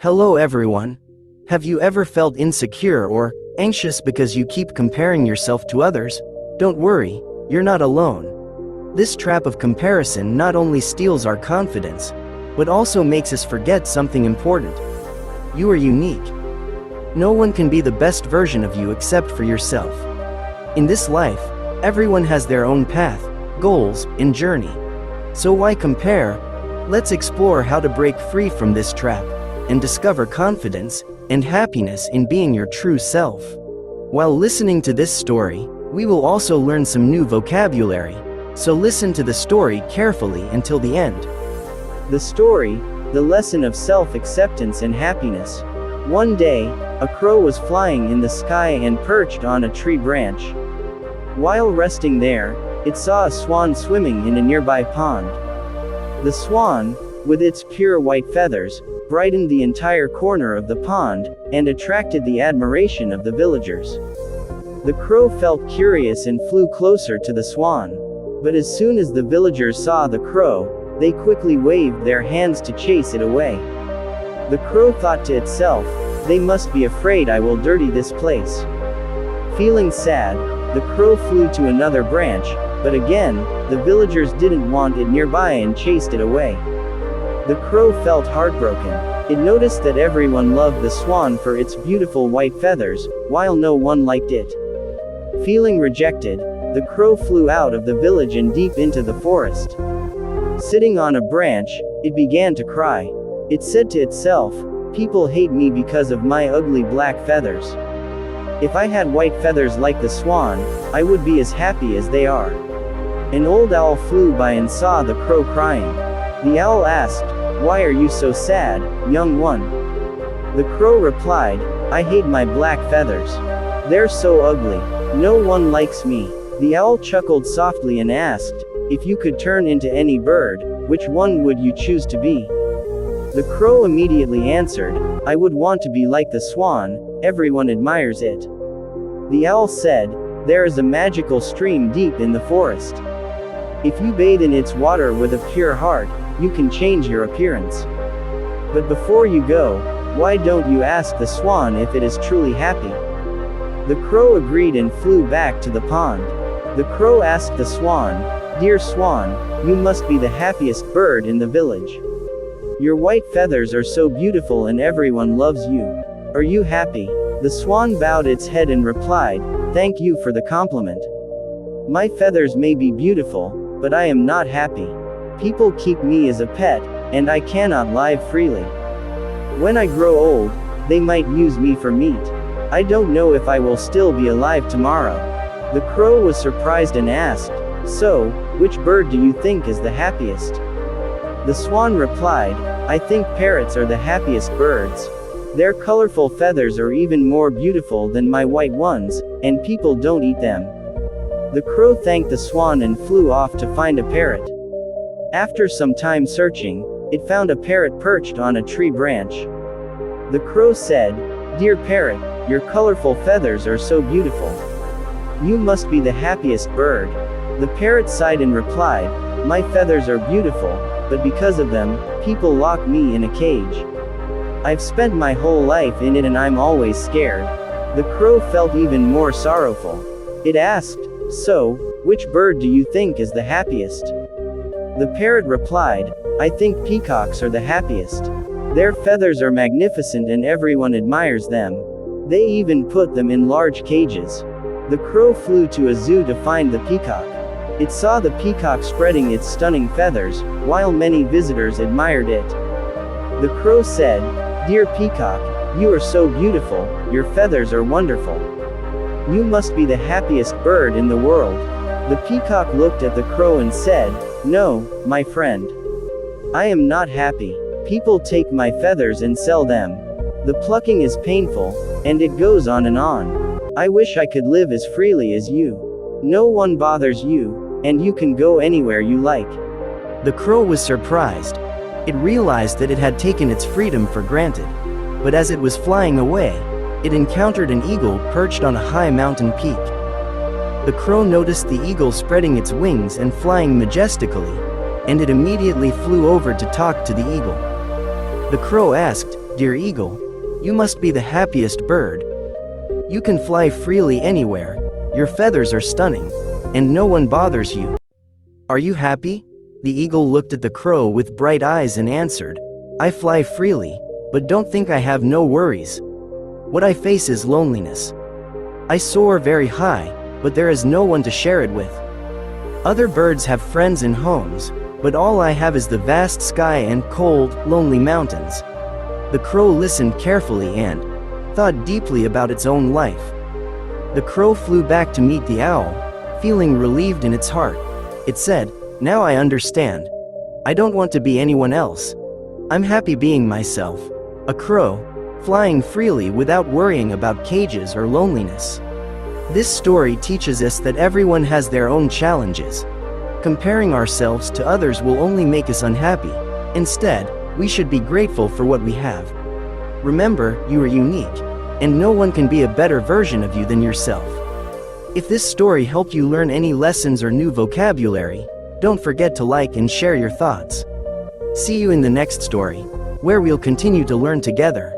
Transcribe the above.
Hello everyone. Have you ever felt insecure or anxious because you keep comparing yourself to others? Don't worry, you're not alone. This trap of comparison not only steals our confidence, but also makes us forget something important. You are unique. No one can be the best version of you except for yourself. In this life, everyone has their own path, goals, and journey. So why compare? Let's explore how to break free from this trap and discover confidence and happiness in being your true self. While listening to this story, we will also learn some new vocabulary, so listen to the story carefully until the end. The story, the lesson of self-acceptance and happiness. One day, a crow was flying in the sky and perched on a tree branch. While resting there, it saw a swan swimming in a nearby pond. The swan, with its pure white feathers, brightened the entire corner of the pond, and attracted the admiration of the villagers. The crow felt curious and flew closer to the swan. But as soon as the villagers saw the crow, they quickly waved their hands to chase it away. The crow thought to itself, "They must be afraid I will dirty this place." Feeling sad, the crow flew to another branch, but again, the villagers didn't want it nearby and chased it away. The crow felt heartbroken. It noticed that everyone loved the swan for its beautiful white feathers, while no one liked it. Feeling rejected, the crow flew out of the village and deep into the forest. Sitting on a branch, it began to cry. It said to itself, "People hate me because of my ugly black feathers. If I had white feathers like the swan, I would be as happy as they are." An old owl flew by and saw the crow crying. The owl asked, "Why are you so sad, young one?" The crow replied, "I hate my black feathers. They're so ugly. No one likes me." The owl chuckled softly and asked, "If you could turn into any bird, which one would you choose to be?" The crow immediately answered, "I would want to be like the swan, everyone admires it." The owl said, "There is a magical stream deep in the forest. If you bathe in its water with a pure heart, you can change your appearance. But before you go, why don't you ask the swan if it is truly happy?" The crow agreed and flew back to the pond. The crow asked the swan, "Dear swan, you must be the happiest bird in the village. Your white feathers are so beautiful and everyone loves you. Are you happy?" The swan bowed its head and replied, "Thank you for the compliment. My feathers may be beautiful, but I am not happy. People keep me as a pet, and I cannot live freely. When I grow old, they might use me for meat. I don't know if I will still be alive tomorrow." The crow was surprised and asked, "So, which bird do you think is the happiest?" The swan replied, "I think parrots are the happiest birds. Their colorful feathers are even more beautiful than my white ones, and people don't eat them." The crow thanked the swan and flew off to find a parrot. After some time searching, it found a parrot perched on a tree branch. The crow said, "Dear parrot, your colorful feathers are so beautiful. You must be the happiest bird." The parrot sighed and replied, "My feathers are beautiful, but because of them, people lock me in a cage. I've spent my whole life in it and I'm always scared." The crow felt even more sorrowful. It asked, "So, which bird do you think is the happiest?" The parrot replied, "I think peacocks are the happiest. Their feathers are magnificent and everyone admires them. They even put them in large cages." The crow flew to a zoo to find the peacock. It saw the peacock spreading its stunning feathers, while many visitors admired it. The crow said, "Dear peacock, you are so beautiful, your feathers are wonderful. You must be the happiest bird in the world." The peacock looked at the crow and said, "No, my friend. I am not happy. People take my feathers and sell them. The plucking is painful, and it goes on and on. I wish I could live as freely as you. No one bothers you, and you can go anywhere you like." The crow was surprised. It realized that it had taken its freedom for granted. But as it was flying away, it encountered an eagle perched on a high mountain peak. The crow noticed the eagle spreading its wings and flying majestically, and it immediately flew over to talk to the eagle. The crow asked, Dear eagle, you must be the happiest bird. You can fly freely anywhere, your feathers are stunning, and no one bothers you. Are you happy? The eagle looked at the crow with bright eyes and answered, I fly freely, but don't think I have no worries. What I face is loneliness. I soar very high, but there is no one to share it with. Other birds have friends and homes, but all I have is the vast sky and cold, lonely mountains. The crow listened carefully and thought deeply about its own life. The crow flew back to meet the owl, feeling relieved in its heart. It said, Now I understand. I don't want to be anyone else. I'm happy being myself. A crow, flying freely without worrying about cages or loneliness. This story teaches us that everyone has their own challenges. Comparing ourselves to others will only make us unhappy. Instead, we should be grateful for what we have. Remember, you are unique, and no one can be a better version of you than yourself. If this story helped you learn any lessons or new vocabulary, don't forget to like and share your thoughts. See you in the next story, where we'll continue to learn together.